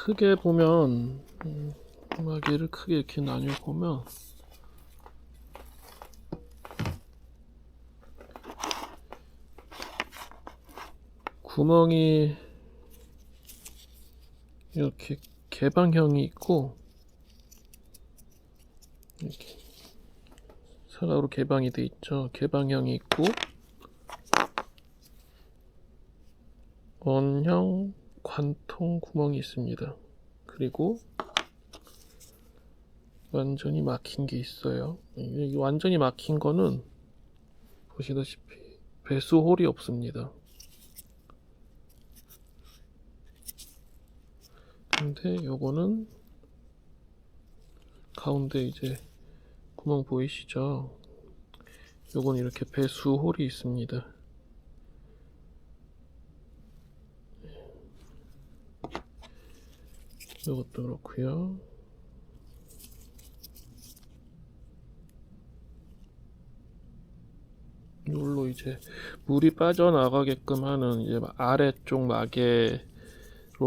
크게 보면 마개를 크게 이렇게 나뉘어 보면 구멍이 이렇게 개방형이 있고 이렇게 사각으로 개방이 돼 있죠. 개방형이 있고 원형 관통 구멍이 있습니다. 그리고 완전히 막힌 게 있어요. 이 완전히 막힌 거는 보시다시피 배수홀이 없습니다. 근데 요거는 가운데 이제 구멍 보이시죠? 요건 이렇게 배수홀이 있습니다. 요것도 그렇고요. 이걸로 이제 물이 빠져나가게끔 하는 이제 아래쪽 마개로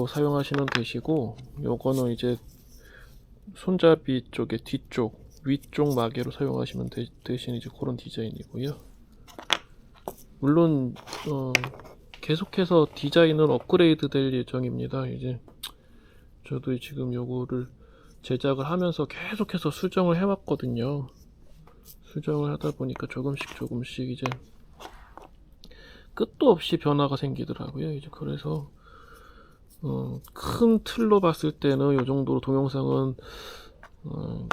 사용하시면 되시고, 요거는 이제 손잡이 쪽에 뒤쪽 위쪽 마개로 사용하시면 대신 이제 그런 디자인이고요. 물론 계속해서 디자인은 업그레이드 될 예정입니다. 이제 저도 지금 요거를 제작을 하면서 계속해서 수정을 해왔거든요. 수정을 하다 보니까 조금씩 이제 끝도 없이 변화가 생기더라고요. 이제 그래서 큰 틀로 봤을 때는 요 정도로 동영상은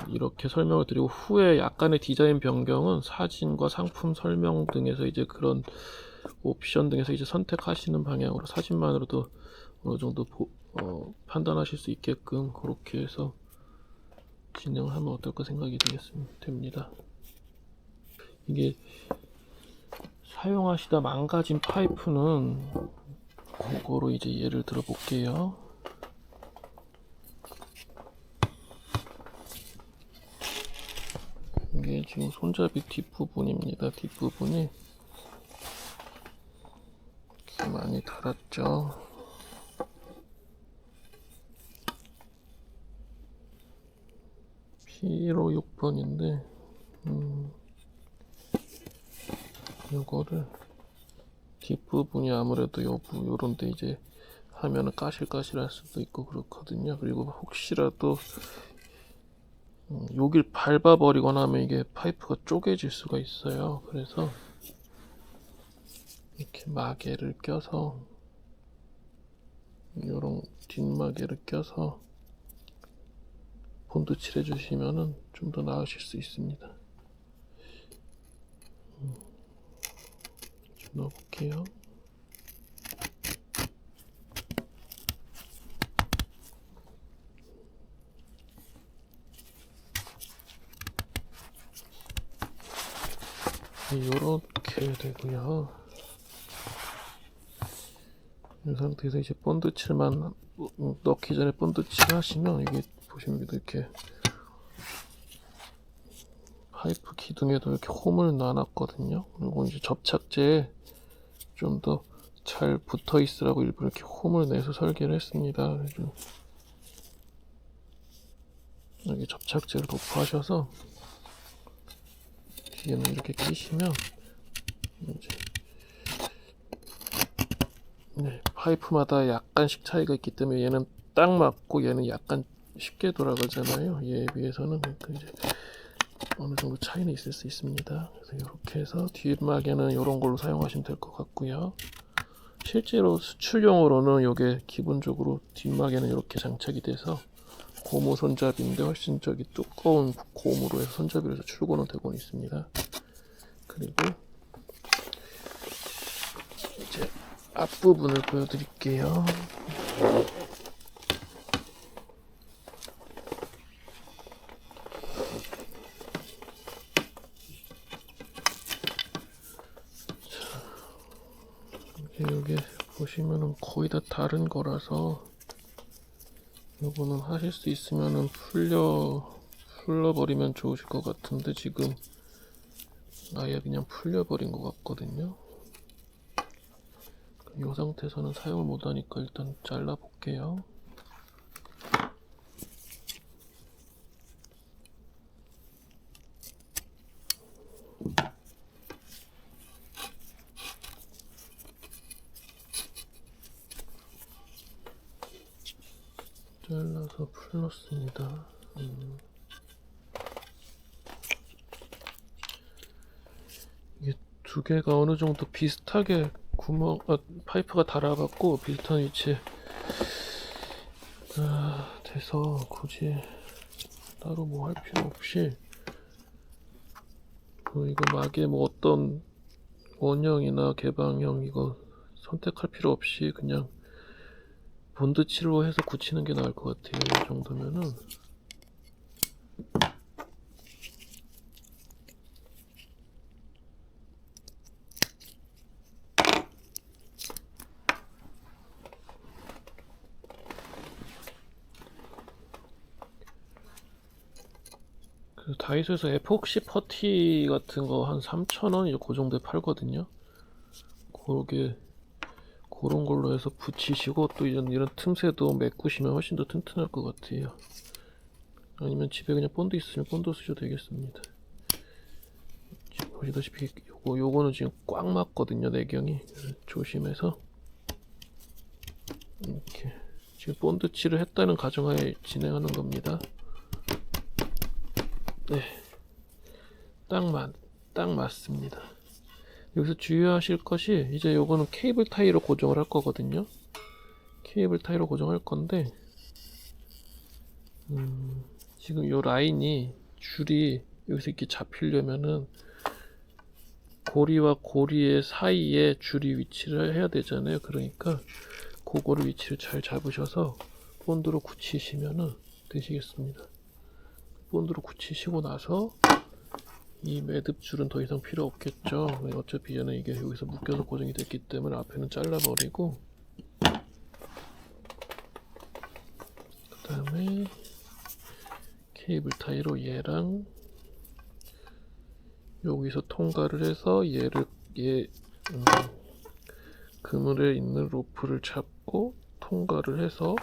이렇게 설명을 드리고, 후에 약간의 디자인 변경은 사진과 상품 설명 등에서 이제 그런 옵션 등에서 이제 선택하시는 방향으로 사진만으로도 어느 정도 판단하실 수 있게끔 그렇게 해서 진행을 하면 어떨까 생각이 됩니다. 이게 사용하시다 망가진 파이프는 그거로 이제 예를 들어 볼게요. 이게 지금 손잡이 뒷부분입니다. 뒷부분이 이렇게 많이 닳았죠. P1호 6번인데 요거를 뒷부분이 아무래도 요런데 이제 하면은 까실까실할 수도 있고 그렇거든요. 그리고 혹시라도 여길 밟아버리거나 하면 이게 파이프가 쪼개질 수가 있어요. 그래서 이렇게 마개를 껴서, 요런 뒷마개를 껴서 본드 칠해 주시면은 좀 더 나으실 수 있습니다. 좀 넣어볼게요. 요렇게 되고요. 이 상태에서 이제 본드 칠만 넣기 전에 본드 칠 하시면, 이게 보시면 이렇게 파이프 기둥에도 이렇게 홈을 놔놨거든요. 그리고 이제 접착제에 좀 더 잘 붙어 있으라고 일부러 이렇게 홈을 내서 설계를 했습니다. 그래서 여기 접착제를 도포하셔서 뒤에는 이렇게 끼시면 이제 파이프마다 약간씩 차이가 있기 때문에 얘는 딱 맞고 얘는 약간 쉽게 돌아가잖아요. 얘에 비해서는. 그러니까 이제 어느 정도 차이는 있을 수 있습니다. 그래서 이렇게 해서 뒷마개는 이런 걸로 사용하시면 될 것 같고요. 실제로 수출용으로는 이게 기본적으로 뒷마개는 이렇게 장착이 돼서 고무 손잡이인데 훨씬 두꺼운 고무로 해서 손잡이로 해서 출고는 되고 있습니다. 그리고 이제 앞부분을 보여드릴게요. 여기 보시면은 거의 다 다른 거라서 요거는 하실 수 있으면은 풀러버리면 좋으실 것 같은데, 지금 아예 그냥 풀려버린 것 같거든요. 이 상태에서는 사용을 못하니까 일단 잘라 볼게요. 그렇습니다. 이게 두 개가 어느 정도 비슷하게 파이프가 달아갖고 비슷한 위치에 돼서 굳이 따로 뭐 할 필요 없이 이거 막에 뭐 어떤 원형이나 개방형 이거 선택할 필요 없이 그냥 본드칠로 해서 굳히는 게 나을 것 같아요. 이 정도면은. 그 다이소에서 에폭시 퍼티 같은 거 한 3,000원 그 정도에 팔거든요. 그런 걸로 해서 붙이시고 또 이런 틈새도 메꾸시면 훨씬 더 튼튼할 것 같아요. 아니면 집에 그냥 본드 있으면 본드 쓰셔도 되겠습니다. 지금 보시다시피 요거는 지금 꽉 맞거든요, 내경이. 조심해서 이렇게 지금 본드 칠을 했다는 가정하에 진행하는 겁니다. 네, 딱 맞습니다. 여기서 주의하실 것이 이제 요거는 케이블 타이로 고정을 할 거거든요. 케이블 타이로 고정할 건데 지금 요 라인이 줄이 여기서 이렇게 잡히려면은 고리와 고리의 사이에 줄이 위치를 해야 되잖아요. 그러니까 그거를 위치를 잘 잡으셔서 본드로 굳히시면은 되시겠습니다. 본드로 굳히시고 나서 이 매듭 줄은 더 이상 필요 없겠죠. 어차피 얘는 이게 여기서 묶여서 고정이 됐기 때문에 앞에는 잘라버리고, 그 다음에 케이블 타이로 얘랑 여기서 통과를 해서 그물에 있는 로프를 잡고 통과를 해서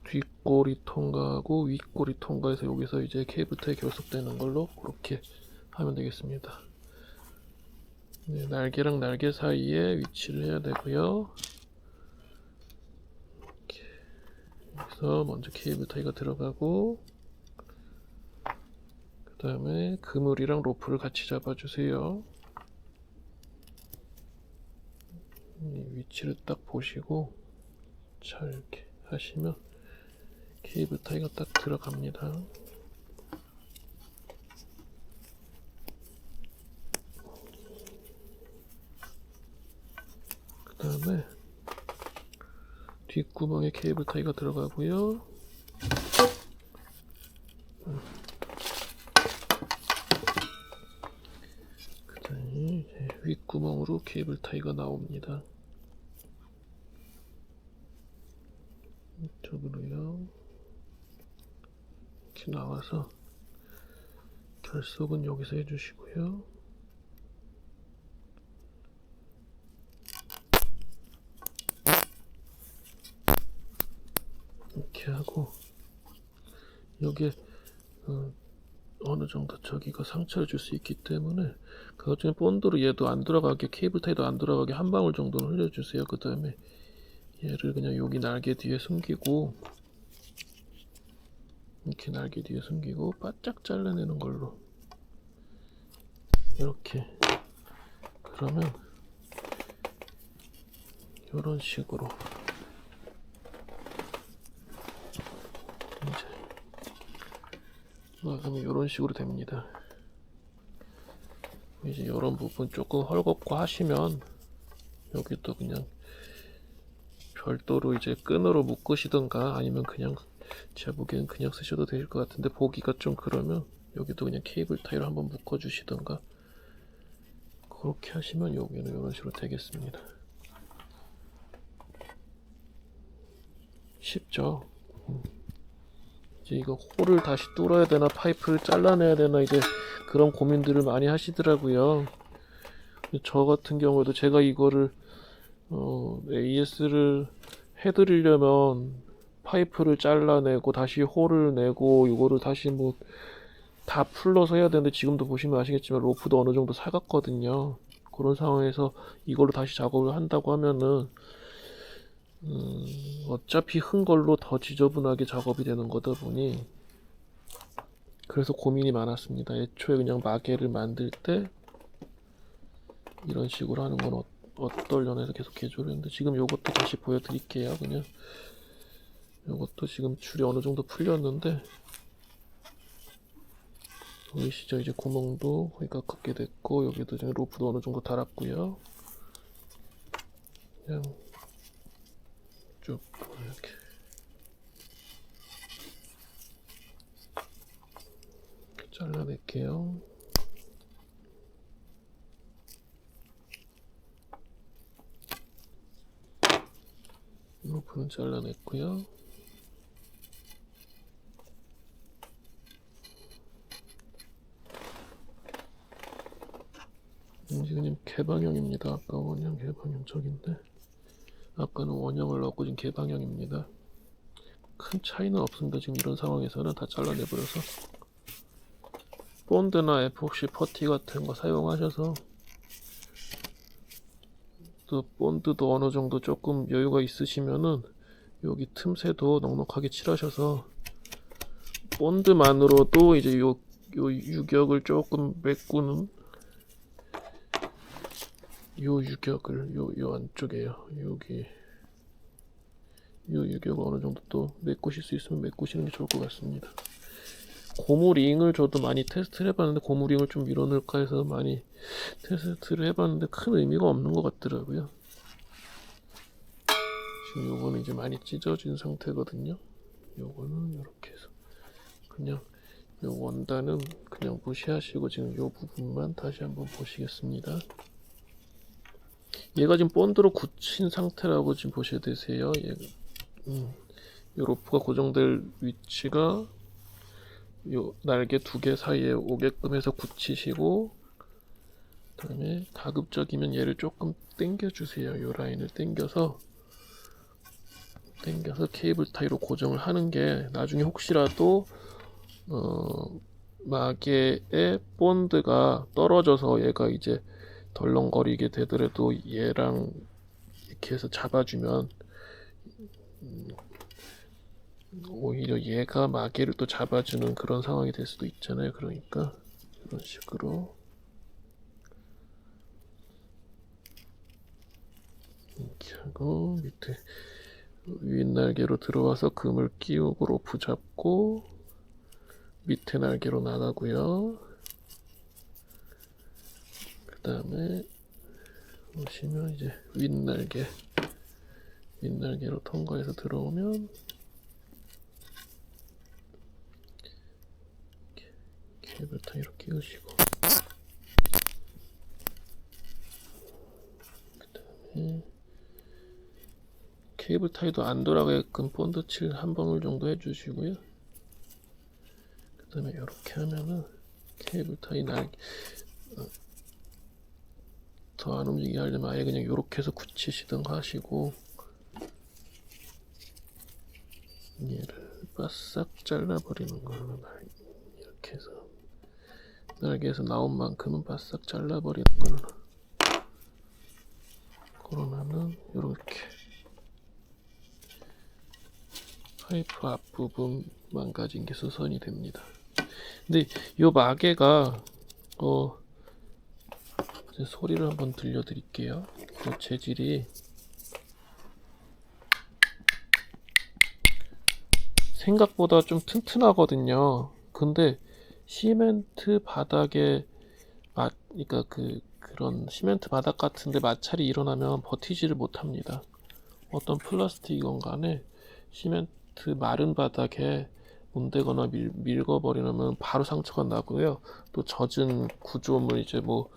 뒷꼬리 통과하고 윗꼬리 통과해서 여기서 이제 케이블 타이 결속되는 걸로 그렇게 하면 되겠습니다. 네, 날개랑 날개 사이에 위치를 해야 되고요. 이렇게 여기서 먼저 케이블 타이가 들어가고, 그 다음에 그물이랑 로프를 같이 잡아주세요. 위치를 딱 보시고 잘 이렇게 하시면 케이블 타이가 딱 들어갑니다. 그 다음에 뒷구멍에 케이블 타이가 들어가고요. 그 다음에 윗구멍으로 케이블 타이가 나옵니다. 이쪽으로요. 이렇게 나와서 결속은 여기서 해주시고요. 이렇게 하고 여기에 어느 정도 저기가 상처를 줄 수 있기 때문에 그 중에 본드로 얘도 안 들어가게, 케이블 타이도 안 들어가게 한 방울 정도는 흘려주세요. 그 다음에 얘를 그냥 여기 날개 뒤에 숨기고, 이렇게 날개 뒤에 숨기고 바짝 잘라내는 걸로 이렇게. 그러면 이런 식으로 이제 그러면 이런 식으로 됩니다. 이제 이런 부분 조금 헐겁고 하시면 여기도 그냥 별도로 이제 끈으로 묶으시던가 아니면 그냥 제가 보기엔 그냥 쓰셔도 될 것 같은데, 보기가 좀 그러면 여기도 그냥 케이블 타이로 한번 묶어 주시던가 그렇게 하시면 여기는 이런 식으로 되겠습니다. 쉽죠? 이제 이거 홀을 다시 뚫어야 되나 파이프를 잘라내야 되나 이제 그런 고민들을 많이 하시더라고요. 저 같은 경우에도 제가 이거를 AS를 해드리려면 파이프를 잘라내고 다시 홀을 내고 이거를 다시 뭐 다 풀러서 해야 되는데, 지금도 보시면 아시겠지만 로프도 어느 정도 사갔거든요. 그런 상황에서 이걸로 다시 작업을 한다고 하면은 어차피 큰 걸로 더 지저분하게 작업이 되는 거다 보니 그래서 고민이 많았습니다. 애초에 그냥 마개를 만들 때 이런 식으로 하는 건 어떨려나 해서 계속 개조를 했는데 지금 요것도 다시 보여드릴게요. 그냥 요것도 지금 줄이 어느 정도 풀렸는데 보이시죠? 이제 구멍도 거의 가깝게 됐고 여기도 지금 로프도 어느 정도 달았고요. 그냥 쭉 이렇게 잘라낼게요. 로프는 잘라냈고요. 지금 개방형입니다. 아까 원형 개방형 저긴데 아까는 원형을 넣고 지금 개방형입니다. 큰 차이는 없습니다. 지금 이런 상황에서는 다 잘라내버려서 본드나 에폭시 퍼티 같은 거 사용하셔서 또 본드도 어느 정도 조금 여유가 있으시면은 여기 틈새도 넉넉하게 칠하셔서 본드만으로도 이제 요 유격을 조금 메꾸는 요 유격을 요 안쪽에요. 여기 요 유격을 어느 정도 또 메꾸실 수 있으면 메꾸시는 게 좋을 것 같습니다. 고무링을 저도 많이 테스트를 해봤는데 고무링을 좀 밀어넣을까 해서 많이 테스트를 해봤는데 큰 의미가 없는 것 같더라고요. 지금 요거는 이제 많이 찢어진 상태거든요. 요거는 이렇게 해서 그냥 요 원단은 그냥 무시하시고 지금 요 부분만 다시 한번 보시겠습니다. 얘가 지금 본드로 굳힌 상태라고 지금 보셔야 되세요. 요 로프가 고정될 위치가 요 날개 두 개 사이에 오게끔 해서 굳히시고 그 다음에 가급적이면 얘를 조금 당겨 주세요. 요 라인을 당겨서 케이블 타이로 고정을 하는 게 나중에 혹시라도 마개의 본드가 떨어져서 얘가 이제 덜렁거리게 되더라도 얘랑 이렇게 해서 잡아주면 오히려 얘가 마개를 또 잡아주는 그런 상황이 될 수도 있잖아요. 그러니까 이런 식으로 이렇게 하고 밑에 윗날개로 들어와서 금을 끼우고 로프 잡고 밑에 날개로 나가고요. 그 다음에 보시면 이제 윗날개로 통과해서 들어오면 케이블 타이로 끼우시고 그 다음에 케이블 타이도 안 돌아가게끔 본드 칠 한 방울 정도 해주시고요. 그 다음에 이렇게 하면은 케이블 타이 더 안 움직이게 하려면 아예 그냥 이렇게 해서 굳히시든가 하시고 얘를 바싹 잘라버리는 거는 이렇게 해서 날개에서 나온 만큼은 바싹 잘라버리는 거는 그러면은 이렇게 파이프 앞부분 망가진 게 수선이 됩니다. 근데 요 마개가 이제 소리를 한번 들려드릴게요. 그 재질이 생각보다 좀 튼튼하거든요. 근데 시멘트 바닥에 그러니까 그런 시멘트 바닥 같은데 마찰이 일어나면 버티지를 못합니다. 어떤 플라스틱이건 간에 시멘트 마른 바닥에 문대거나 밀거버리면 바로 상처가 나고요. 또 젖은 구조물 이제 보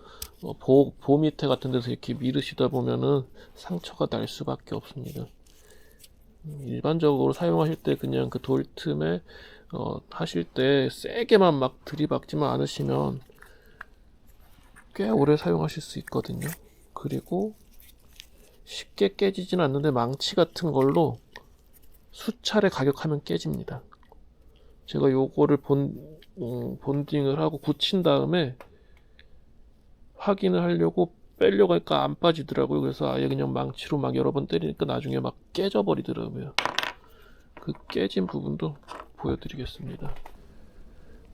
밑에 같은 데서 이렇게 밀으시다 보면은 상처가 날 수밖에 없습니다. 일반적으로 사용하실 때 그냥 그 돌 틈에 하실 때 세게만 막 들이박지만 않으시면 꽤 오래 사용하실 수 있거든요. 그리고 쉽게 깨지진 않는데 망치 같은 걸로 수차례 가격하면 깨집니다. 제가 요거를 본딩을 하고 붙인 다음에 확인을 하려고 빼려고 하니까 안 빠지더라고요. 그래서 아예 그냥 망치로 막 여러 번 때리니까 나중에 막 깨져 버리더라고요. 그 깨진 부분도 보여드리겠습니다.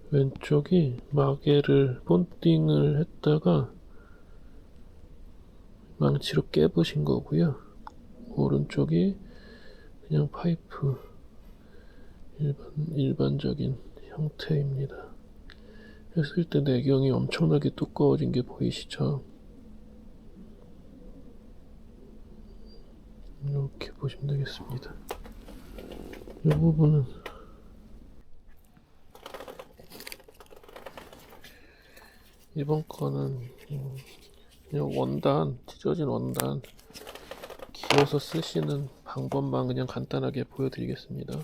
왼쪽이 마개를 본딩을 했다가 망치로 깨부신 거고요. 오른쪽이 그냥 파이프 일반적인 형태입니다. 했을 때 내경이 엄청나게 두꺼워진 게 보이시죠? 이렇게 보시면 되겠습니다. 이 부분은 이번 거는 그냥 원단, 찢어진 원단 기어서 쓰시는 방법만 그냥 간단하게 보여드리겠습니다.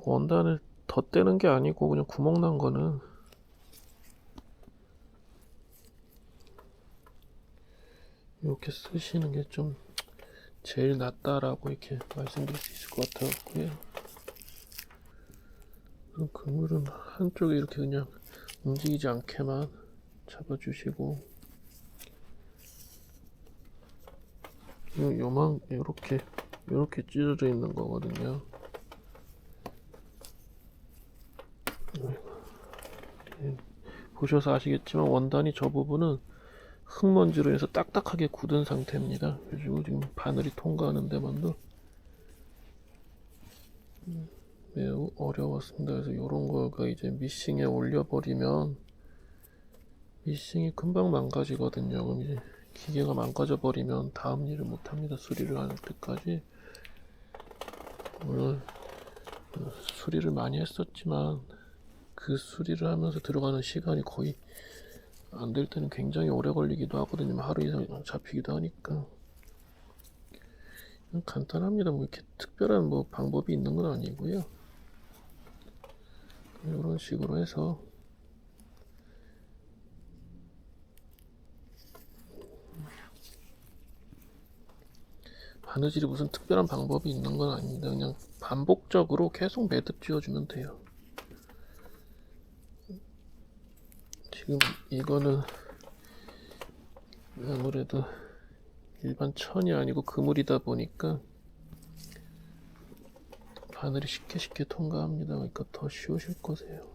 원단을 덧대는 게 아니고 그냥 구멍 난 거는 이렇게 쓰시는 게 좀 제일 낫다라고 이렇게 말씀드릴 수 있을 것 같아요. 그물은 한쪽에 이렇게 그냥 움직이지 않게만 잡아주시고, 이렇게 찢어져 있는 거거든요. 보셔서 아시겠지만 원단이 저 부분은 흙먼지로 해서 딱딱하게 굳은 상태입니다. 그리고 지금 바늘이 통과하는 데만도 매우 어려웠습니다. 그래서 이런 거가 이제 미싱에 올려버리면 미싱이 금방 망가지거든요. 그럼 이제 기계가 망가져 버리면 다음 일을 못합니다. 수리를 할 때까지. 물론 수리를 많이 했었지만 그 수리를 하면서 들어가는 시간이 거의 안 될 때는 굉장히 오래 걸리기도 하거든요. 하루 이상 잡히기도 하니까. 간단합니다. 뭐 이렇게 특별한 뭐 방법이 있는 건 아니고요. 이런 식으로 해서 바느질이 무슨 특별한 방법이 있는 건 아닙니다. 그냥 반복적으로 계속 매듭 지어주면 돼요. 지금 이거는 아무래도 일반 천이 아니고 그물이다 보니까 바늘이 쉽게 통과합니다. 그러니까 더 쉬우실 거세요.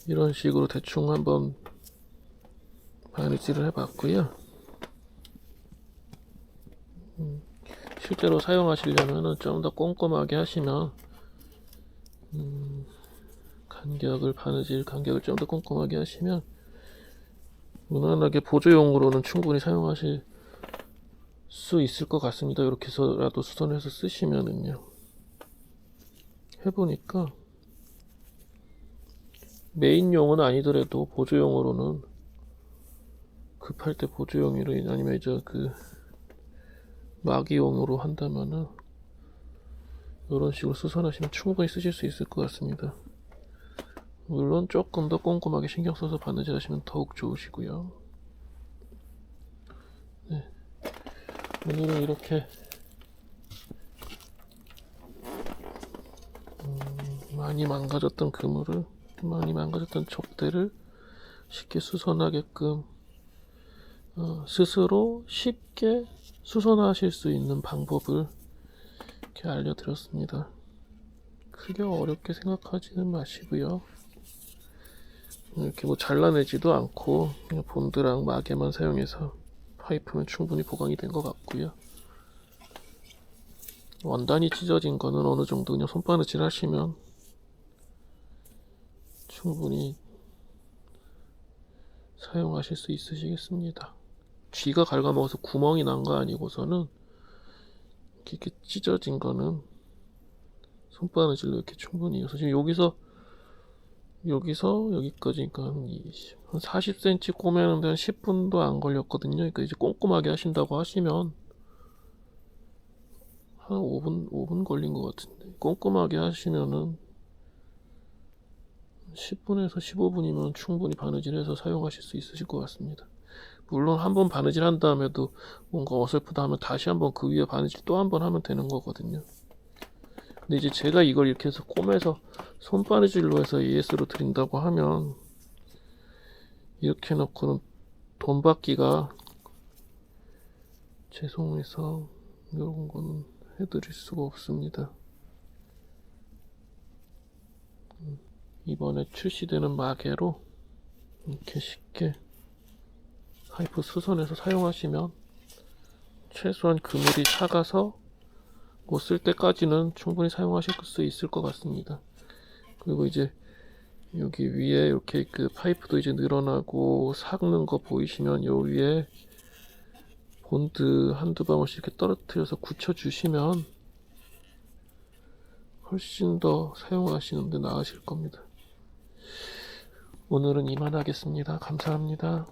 이런 식으로 대충 한번 바느질을 해봤고요. 실제로 사용하시려면 좀 더 꼼꼼하게 하시면 바느질 간격을 좀 더 꼼꼼하게 하시면 무난하게 보조용으로는 충분히 사용하실 수 있을 것 같습니다. 이렇게 해서라도 수선해서 쓰시면은요. 해보니까 메인용은 아니더라도 보조용으로는 급할 때 보조용으로 아니면 이제 그 마기용으로 한다면은 이런 식으로 수선하시면 충분히 쓰실 수 있을 것 같습니다. 물론 조금 더 꼼꼼하게 신경 써서 바느질 하시면 더욱 좋으시고요. 네. 오늘은 이렇게 많이 망가졌던 그물을, 많이 망가졌던 족대를 쉽게 수선하게끔 스스로 쉽게 수선하실 수 있는 방법을 이렇게 알려드렸습니다. 크게 어렵게 생각하지는 마시고요. 이렇게 뭐 잘라내지도 않고 그냥 본드랑 마개만 사용해서 파이프는 충분히 보강이 된 것 같고요. 원단이 찢어진 거는 어느 정도 그냥 손바느질 하시면 충분히 사용하실 수 있으시겠습니다. 쥐가 갉아먹어서 구멍이 난 거 아니고서는 이렇게 찢어진 거는 손바느질로 이렇게 충분히 해서 지금 여기서 여기까지 그러니까 한 40cm 꼬매는데 한 10분도 안 걸렸거든요. 그러니까 이제 꼼꼼하게 하신다고 하시면 한 5분 걸린 것 같은데, 꼼꼼하게 하시면은 10분에서 15분이면 충분히 바느질해서 사용하실 수 있으실 것 같습니다. 물론 한번 바느질 한 다음에도 뭔가 어설프다 하면 다시 한번 그 위에 바느질 또 한 번 하면 되는 거거든요. 근데 이제 제가 이걸 이렇게 해서 꼬매서 손바느질로 해서 AS로 드린다고 하면 이렇게 놓고는 돈 받기가 죄송해서 이런 거는 해드릴 수가 없습니다. 이번에 출시되는 마개로 이렇게 쉽게 파이프 수선해서 사용하시면 최소한 그물이 작아서 못 쓸 때까지는 충분히 사용하실 수 있을 것 같습니다. 그리고 이제 여기 위에 이렇게 그 파이프도 이제 늘어나고 삭는 거 보이시면 요 위에 본드 한두 방울씩 이렇게 떨어뜨려서 굳혀주시면 훨씬 더 사용하시는데 나으실 겁니다. 오늘은 이만 하겠습니다. 감사합니다.